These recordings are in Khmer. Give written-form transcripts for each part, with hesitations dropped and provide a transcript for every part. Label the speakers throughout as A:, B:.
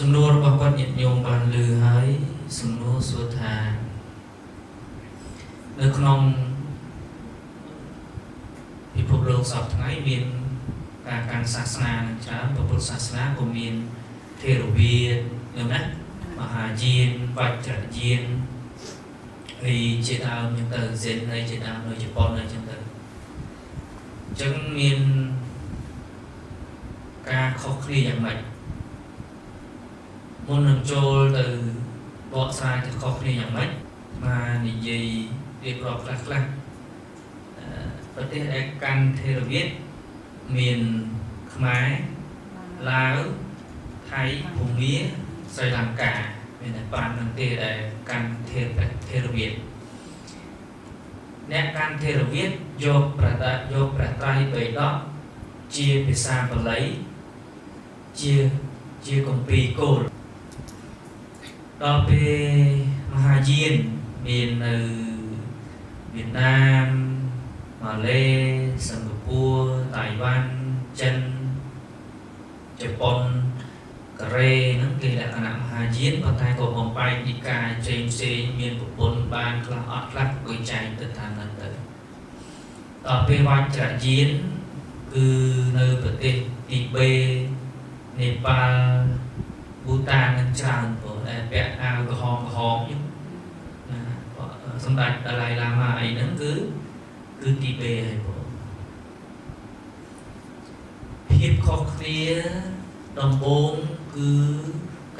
A: សំណួររបស់គាត់ញាតិញោមបានឮហើយសំណួរសួរថានៅក្នុងពិភពលោកសពថ្ងៃមានការកាន់សាសនានឹងច្រើនពុទ្ធសាសនាក៏មានថេរវាទណាមហាយានវជ្រយានហើយជាដើមចឹងទៅសិនហើយជាដើមនៅជប៉ុនហើយចឹងទៅអញ្ចឹងមានការខុសគ្នាយ៉ាងម៉េចមុននឹងចូលទៅបកស្រាយទៅខុសគ្នាយ៉ាងម៉េចមកនិយាយរៀបរាប់ខ្លះប្រទេសដែលកាន់ថេរវាទមានខ្មែរឡាវថៃភូមាស្រីលង្កាមានតែ5នឹងទេដែលកាន់ថេរវាទអ្នកកាន់ថេរវាទយកព្រះត្រៃបិដកជាភាសាបាលីជាគម្ពីរគោលដល់ពេលមហាយានមាននៅវៀតណាមម៉ាឡេសិង្ហបុរីតៃវ៉ាន់ចិនជប៉ុនកូរ៉េហ្នឹងគេលក្ខណៈមហាយានប៉ុន្តែក៏បំបែកនិកាយផ្សេងមានប្រពន្ធបានខ្លះអត់ខ្លះក៏ចែកទៅតាមហ្នឹងទៅដល់ពេលវជ្រយានគឺនៅប្រទេសទីបេនេប៉ាល់ប៊ូតាននឹងច្រើនព្រោះតែពាក់អាវក្រហមណាសម្ដេចតាឡៃឡាម៉ាអីហ្នឹងគឺទីបេហើយព្រោះភាពខុសគ្នាដំបូងគឺ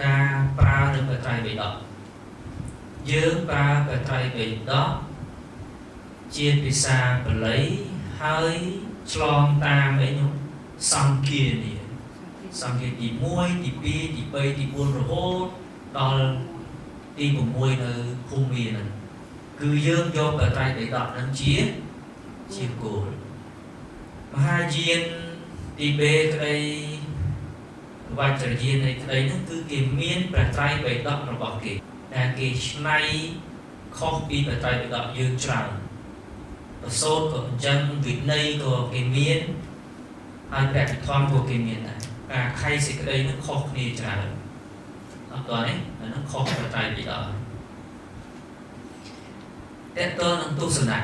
A: ការប្រើនៅព្រះត្រៃបិដកយើងប្រើព្រះត្រៃបិដកជាភាសាបាលីហើយឆ្លងតាមអីនោះសង្គានេះសង្គាទី1ទី2ទី3ទី4រហូតដល់ទី6នៅភូមិហ្នឹងគឺយើងយកព្រះត្រៃបិដកហ្នឹងជាគោលមហាយានទីបេក្តីវជ្រយាននៃក្តីហ្នឹងគឺគេមានព្រះត្រៃបិដករបស់គេដែលគេឆ្នៃខុសពីព្រះត្រៃបិដកយើងច្រើនប្រសូតក៏អញ្ចឹងវិន័យក៏គេមានហើយព្រះពិធម្មក៏គេមានដែរការខៃសេចក្តីនឹងខុសគ្នាច្រើនអត់តើនេះអានឹងខុសព្រះត្រៃបិដកតើតើនឹងទស្សនៈ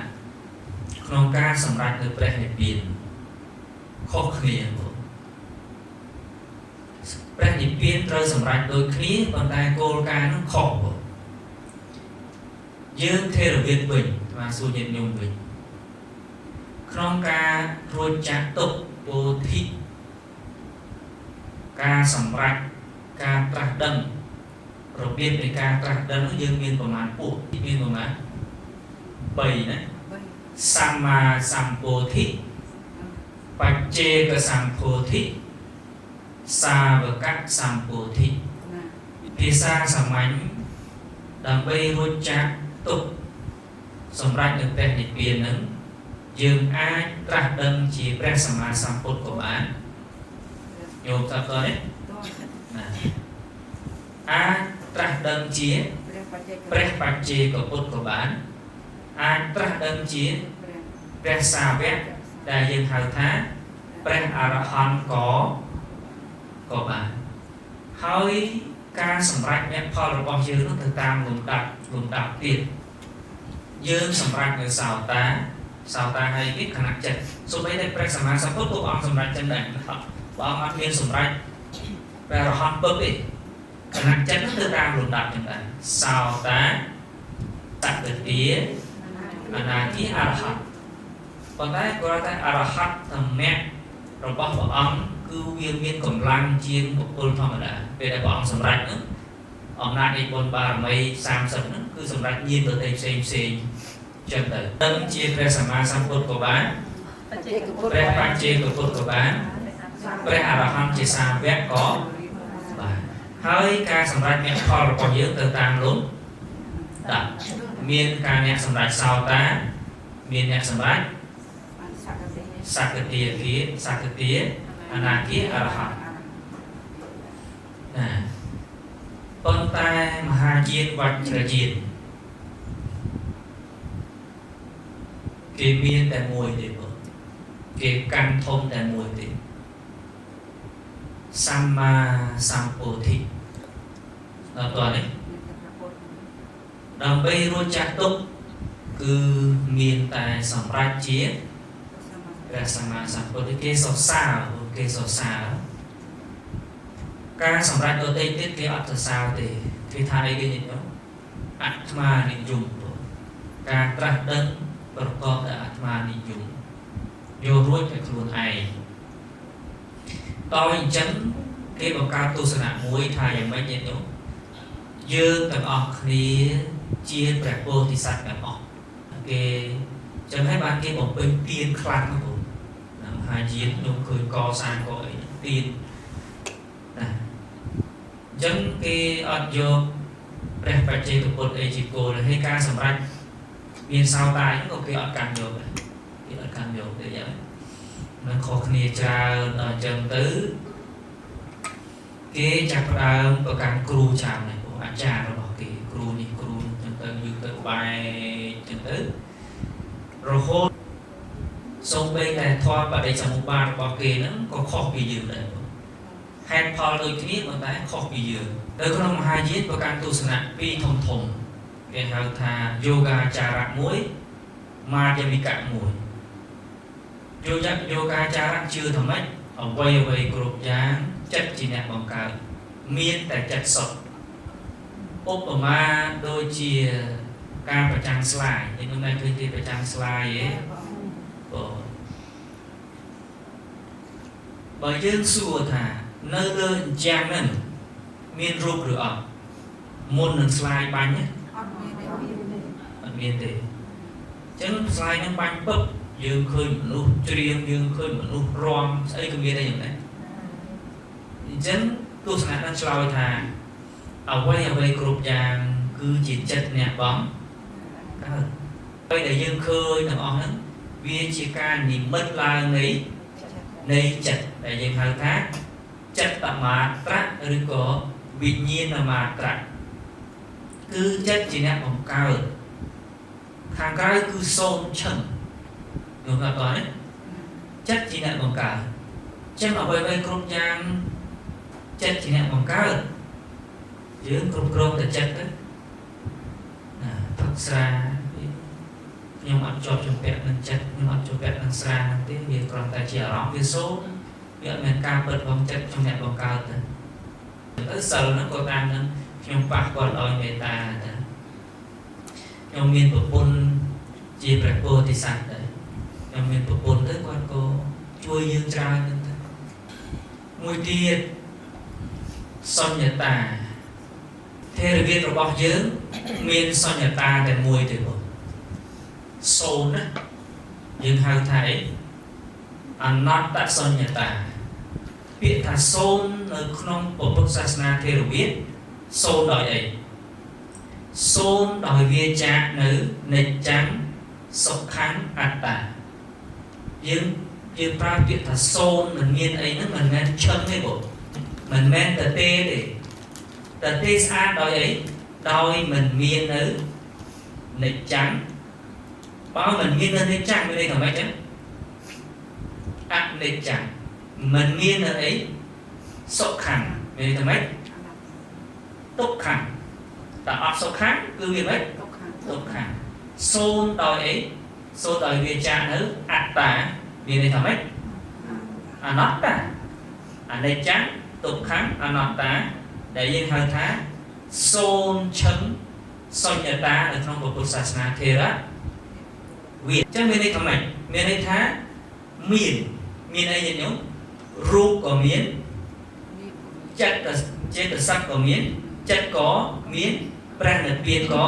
A: ក្នុងការសម្រេចនៅព្រះនិព្វានខុសគ្នាព្រះនិព្វានត្រូវសម្រេចដូចគ្នាប៉ុន្តែគោលការណ៍នោះខុសយើងថេរវាទវិញមកសួរញាតិញោមវិញក្នុងការរួចចាក់ទុកពោធិការសម្រេចការត្រាស់ដឹងរបៀបនៃការត្រាស់ដឹងយើងមានប្រមាណពួកមានប្រមាណ3ណាសម្មាសម្ពោធិបច្ចេកសម្ពោធិសាវកសម្ពោធិភាសាសាមញ្ញដើម្បីរួចចាក់ទុកសម្រាប់នៅព្រះនិព្វានហ្នឹងយើងអាចត្រាស់ដឹងជាព្រះសម្មាសម្ពុទ្ធក៏បានញោមថាតើនេះអាចត្រាស់ដឹងជាព្រះបច្ចេកពុទ្ធក៏បានអាចត្រាស់ដឹងជាព្រះសាវកដែលយើងហៅថាព្រះអរហន្តក៏បានហើយការសម្រេចអ្នកផលរបស់យើងនោះទៅតាមលំដាប់ទៀតយើងសម្រេចនៅសោតាហើយគេគណៈចិត្តសូម្បីតែព្រះសម្មាសម្ពុទ្ធក៏អង្គសម្រេចចឹងដែរព្រះអង្គអត់មានសម្រេចព្រះអរហន្តពឹកទេគណៈចិត្តនោះទៅតាមលំដាប់ចឹងដែរសោតាតតទាអនាគិអរហន្តប៉ុន្តែគាត់ថាអរហន្តធម្មៈរបស់ព្រះអង្គគឺវាមានកម្លាំងជាងបុគ្គលធម្មតាពេលដែលព្រះអង្គសម្រេចហ្នឹងអំណាចនៃបុណ្យបារមី30ហ្នឹងគឺសម្រេចញាណដទៃផ្សេងចឹងទៅដឹងជាព្រះសម្មាសម្ពុទ្ធក៏បានព្រះបច្ចេកពុទ្ធក៏បានព្រះអរហន្តជាសាវកក៏បានហើយការសម្រេចមគ្គផលរបស់យើងទៅតាមលំដាប់មានការអ្នកសម្រេចសោតាមានអ្នកសម្រេចសក្តិអនាគិអរហន្តប៉ុន្តែមហាយានវជ្រយានគេមានតែមួយទេបងគេកាន់ធំតែមួយទេសម្មាសម្ពោធិ toàn đấy đầm bay rồi chặt túc cứ miền tại sầm ra chia ra sầm mà sầm có cái sọ sao cái sọ sao ca sầm ra ở đây tiết cái ở sao thì thay cái gì đó atma niệm dùng ca tra đơnประกอบด้วยอัตมานิยมโยรู้จักខ្លួនឯងតើអញ្ចឹងគេបង្កើតទស្សនៈមួយថាយ៉ាងម៉េចទេនោះយើងទាំងអស់គ្នាជាព្រះពោធិសត្វទាំងអស់គេចឹងហើយបានគេបំពេញទានខ្លាំងណាស់បងហើយយានខ្ញុំឃើញកសាងក៏អីទានណាអញ្ចឹងគេអត់យកព្រះបច្ចេកពុទ្ធអីជាគោលហើយការសម្រេចមានសោតាយក៏គេអត់កាន់យកដែរគេអត់កាន់យកទេយ៉ាងនឹងខុសគ្នាច្រើនអញ្ចឹងទៅគេចាប់ផ្ដើមប្រកាន់គ្រូចាំនេះបងអាចារ្យរបស់គេគ្រូនេះគ្រូអញ្ចឹងទៅយូរទៅបែកអញ្ចឹងទៅរហូតសូម្បីតែធម៌បដិសមុបាទរបស់គេហ្នឹងក៏ខុសពីយើងដែរហេតុផលដូចគ្នាប៉ុន្តែខុសពីយើងនៅក្នុងមហាយានប្រកាន់ទស្សនៈពីរធំគេហៅថាយោហ្គាចារៈមួយមាធមិកៈមួយយោហ្គាចារៈជឿថាម៉េចអ្វីគ្រប់យ៉ាងចិត្តជាអ្នកបង្កើតមានតែចិត្តសុទ្ធឧបមាដូចជាការប្រចាំងស្លាយខ្ញុំមិនឃើញទេប្រចាំងស្លាយទេបើយើងសួរថានៅលើអញ្ចាំងហ្នឹងមានរូបឬអត់មុននឹងស្លាយបាញ់អត់មានទេអញ្ចឹងស្លាយនឹងបាញ់ពឹបយើងឃើញមនុស្សច្រៀងយើងឃើញមនុស្សរាំស្អីក៏មានដែរយ៉ាងណាអញ្ចឹងទស្សនៈนั้นឆ្លើយថាអ្វីគ្រប់យ៉ាងគឺជាចិត្តអ្នកបងកើតហើយដែលយើងឃើញទាំងអស់ហ្នឹងវាជាការនិមិត្តឡើងនៃចិត្តដែលយើងហៅថាចិត្តមាត្រៈឬក៏វិញ្ញាណមាត្រៈគឺចិត្តជាអ្នកបង្កើតខាងក្រៅគឺសូន្យឈឹងយល់ថាតើចិត្តជាអ្នកបង្កើតចឹងអ្វីគ្រប់យ៉ាងចិត្តជាអ្នកបង្កើតយើងគ្រប់គ្រងតែចិត្តទៅណាផឹកស្រាខ្ញុំអត់ជាប់ជំពាក់នឹងចិត្តខ្ញុំអត់ជំពាក់នឹងស្រាហ្នឹងទេវាគ្រាន់តែជាអារម្មណ៍វាសូន្យវាអត់មានការពិតរបស់ចិត្តtrongអ្នកបង្កើតទេទៅសិលហ្នឹងក៏តាមនឹងខ្ញុំប៉ះគាត់ឲ្យមេត្តាទៅខ្ញុំមានប្រពន្ធជាព្រះពោធិសត្វដែរខ្ញុំមានប្រពន្ធទៅគាត់ក៏ជួយយើងច្រើនហ្នឹងទៅមួយទៀតសញ្ញតាថេរវាទរបស់យើងមានសញ្ញតាតែមួយទេបងសូន្យណាយើងហៅថាអនត្តសញ្ញតាពាក្យថាសូន្យនៅក្នុងពុទ្ធសាសនាថេរវាទសូន្យដោយអីសូន្យដោយវាចាកនៅនិច្ចំសុខំអត្តាយើងប្រើពាក្យថាសូន្យមិនមានអីហ្នឹងមិនមែនឈឹងទេបងមិនមែនតទេតទេស្អាតដោយអីដោយមិនមាននៅនិច្ចំបើមិនមាននៅនិច្ចំមានន័យថាម៉េចចឹងអនិច្ចំមិនមាននៅអីសុខំមានន័យថាម៉េចទុក្ខំតែអត់សុខំគឺវាម៉េចទុក្ខំសូន្យដោយអីសូន្យដោយវាចាកនៅអត្តាមានន័យថាម៉េចអនត្តាអនិច្ចំទុក្ខំអនត្តាដែលយើងហៅថាសូន្យឈឹងសញ្ញតានៅក្នុងពុទ្ធសាសនាថេរវាទចឹងមានន័យថាម៉េចមានន័យថាមានអីញោមរូបក៏មានចិត្តចេតសិកក៏មានចិត្តក៏មានព្រះនិព្វានក៏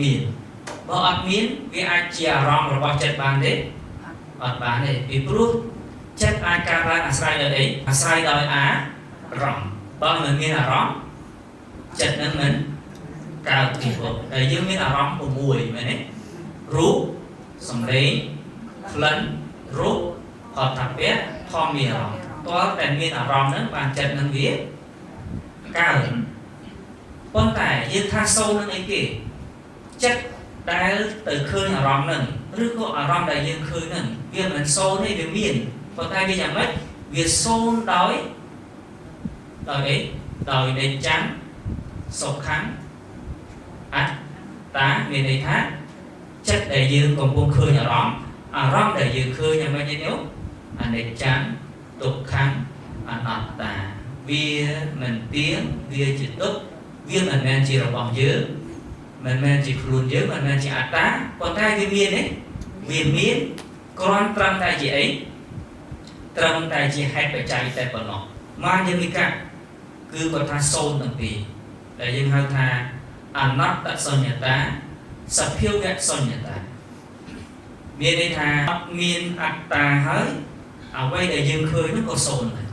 A: មានបើអត់មានវាអាចជាអារម្មណ៍របស់ចិត្តបានទេអត់បានទេពីព្រោះចិត្តអាចកើតឡើងអាស្រ័យដោយអីអាស្រ័យដោយអារម្មណ៍បើមិនមានអារម្មណ៍ចិត្តនឹងមិនកើតទេបងតែយើងមានអារម្មណ៍6មែនទេរូបសម្លេងក្លិនរសផតភៈធម្មមានអារម្មណ៍តើតែមានអារម្មណ៍ហ្នឹងបានចិត្តនឹងវាកើតប៉ុន្តែយើងថាសូន្យនឹងអីគេចិត្តដែលទៅឃើញអារម្មណ៍ហ្នឹងឬក៏អារម្មណ៍ដែលយើងឃើញហ្នឹងវាមិនសូន្យទេវាមានប៉ុន្តែវាយ៉ាងម៉េចវាសូន្យដោយអីដោយនិច្ចំ sọc kháng ắt tá miền đây thác chất đại dương còn buông khơi ở rõm đại dương khơi nhà mấy nếu để trắng tục kháng nọt tà vía mình tiếng vía chỉ tốt vía mình men chỉ là bằng dứa mình men chỉ luôn dứa mình men chỉ tá còn tay vía miên ấy viên miên con trăng tay chị ấy trăng tay chị hay phải chạy tay vào nó mà như vậy cả cứ có tha sâu từng tí để dân hơi tha nát đã soi nhà ta sập phiêu gạt soi nhà ta miền đây tha miền ta hơi quay để dân khơi nó có sồn này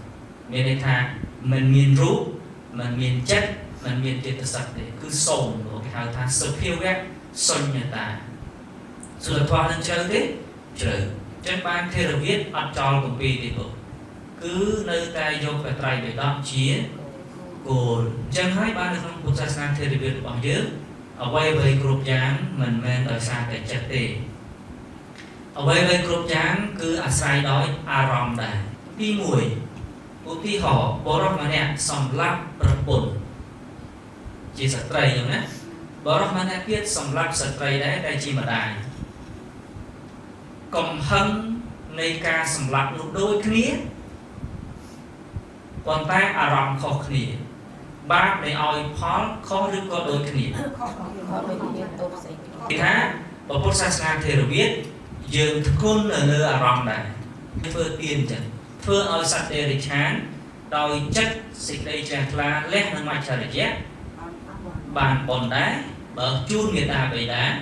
A: miền đây tha mình miền rú mình miền chất mình miền tiệt sạch để cứ sồn của cái hơi tha sập phiêu gạt soi nhà ta rồi thoa lên chơi thế trời trên ban theo được viết ăn tròn của pi thì cứ nơi tay vô phải trai để đón chia của chân hai ba không cũng sa sang theo được viết bằng dứa ở quay về group dáng mình men ở xa để chặt tì ở quay về group dáng cứ sai đói ròm đà pi mùi của pi họ bó róc mà nè sòng lắp rập bùn chỉ sạch trai giống nè bó róc mà nè biết sòng lắp sạch trai đấy đây chi mà đài còn hânในการสำหรับโดยคนี้còn ta ròm khó khỉ baในออยพอkhó หรือก็โดยคนี้thì thế và Phật sát na thề được biết dường khôn ở nơi ròm này phơi tiền chẳng phơi ở sát đề để chán đòi chất xịt đây chàng là lét năng mạch trời để bàn bồn đá bờ chun người ta bị đá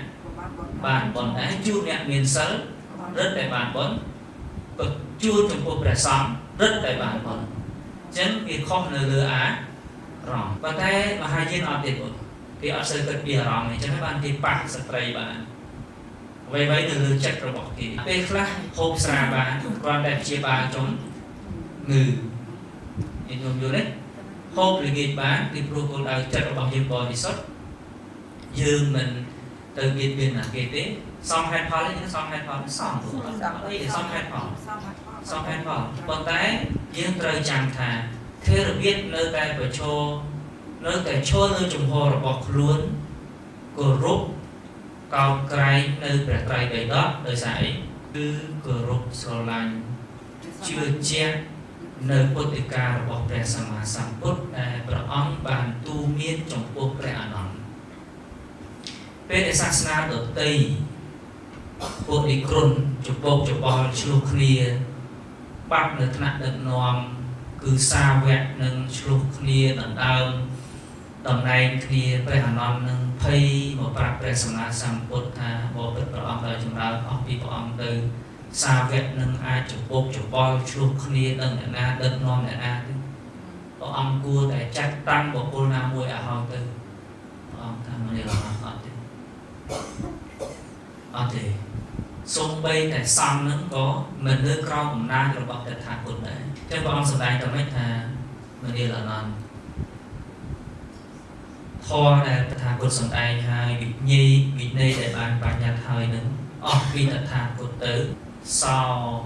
A: bàn bồn đá chun nhẹ miền sớ rất đại bàn bồn chua trong cuộc đời sống rất đại bản bồn chẳng vì không nơi lừa á rong và thế mà hai viên ở tiền thì ở sơ cực bìa rong này cho mấy bạn thì bạc sạch tray bạn vậy vậy lừa chắc rồi bỏ thì bê khla hộp xà bạn còn đẹp chia ba chống ngừ nhìn nhôm vô đấy hộp là nghịch bán thì pro con đang chắc rồi bỏ dương bò thì sốt dương mình từ nghịch biên là nghịch đấy xong hai phò lấy những xong hai phò xong rồi xong hai phò còn cái những trời chẳng thà thế được biết nơi tay phải cho nơi tay cho nơi trồng hoa là bọc luôn của rút cao cây nơi bẻ cây bẻ đó đời giải cứ của rút sờ lạnh chưa che nơi bút tịch ca là bọc bẻ sầm mà sầm bút để bẻ ong bàn tu miên trong bút bẻ nón bên sát na ở tây bút đi cồn chụp bột chụp bò chụp kia bắt được nặng được nòng cứ xa vẹn nâng chụp kia tận đau tầm này kia về hà non nâng phay một bạc về sầm lá sầm bột tha bộ bật bảo ông đời chúng ta học đi bảo ông từ xa vẹn nâng ai chụp bột chụp bò chụp kia nâng để na đợt non để na bảo ông cua để chắc tăng bộ cô nam mùi à hòn từ ông tham này là họ thì xung bay tại xong nó có mình nước rau cũng na rồi bọc thịt hạt bột đấy cho con sờ tay tao mấy thà mình đi là non kho là thà bột sờ tay hai vịt nây để bàn nhặt hơi nữa vịt thà bột tử sau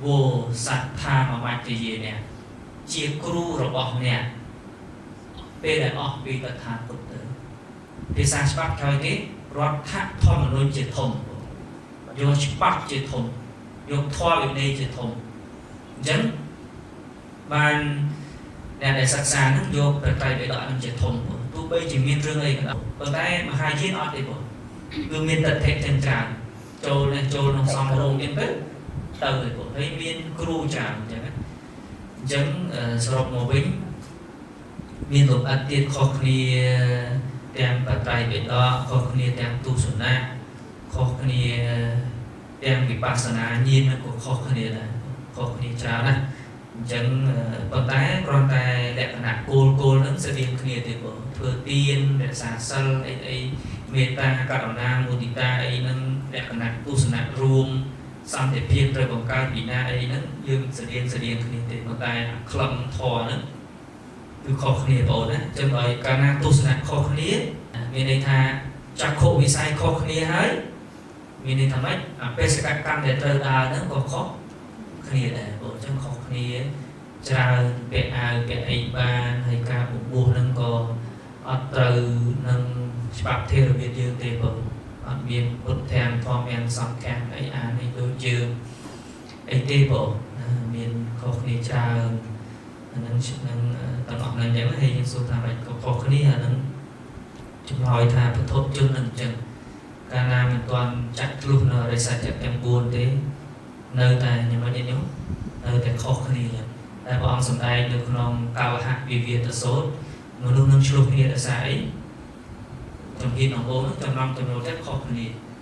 A: vô sạch tha mà mạch thì gì nè chia cru rồi bọc nè bây giờ vịt thà bột tử thì sang bắt thôi cái rót thắt thôi mà nuôi chỉ thùng vô bắt chỉ thùng vô thoa về đây chỉ thùng dẫn ban để sạch sàn nó vô phải tay để đợi chỉ thùng tôi bây chỉ miên rương ấy cả còn tay mà hai chiếc ọt thì bộ cứ miên tật thẹn chân tràn trôi lên trôi nó xong rồi miên bếp tàu thì bộ thấy miên cru tràn dẫn sọp màu bính miên lục ăn tiền khó khăn đem bắt tay về đó khó khăn đem tu sửa na khó khăn đem bị bác sana nhìn nó cũng khó khăn là khó khăn chả nè chẳng con tay đẹp nặng cô nó sẽ điên khăn thì bộ thừa tiên để xả sân ấy meta cả đồng nam mudita ấy nó đẹp nặng tu sửa nặng ruộng xong để phiên rồi bằng cao bị na ấy nó dương sẽ điên khăn thì con tay khom thò nóคือขอขณีโตนะจำเลยการนั่งตุสนะขอขณีมีในทางจักโควิสัยขอขณีให้มีในทางไหนเป็นสกัดการเดินเดินนั้นก็ขอขณีได้โอ้จังขอขณีจะเป็นอาเป็นไอบานให้การบุบนั้นก็อัด từ nâng bạc theo được biệt dương tê bầu miền bút thèm thom en song cam ấy án ấy đôi dương ấy tê bầu miền khó khăn cha nâng tận ngọc này nhớ hay những số tham bạch khó khăn là nâng chúng hỏi thà bút thốt chân nâng chân ca nam mình toàn chặt luôn rồi sạch chặt em buồn thế nơi ta nhưng mà nhớ nơi ta khó khăn là bọn ông sầm tay được lòng cao hạt vì việc ta số mà luôn nâng chụp hiện ở xã ấy trong khi nó ốm trong năm trong nó rất khó khăn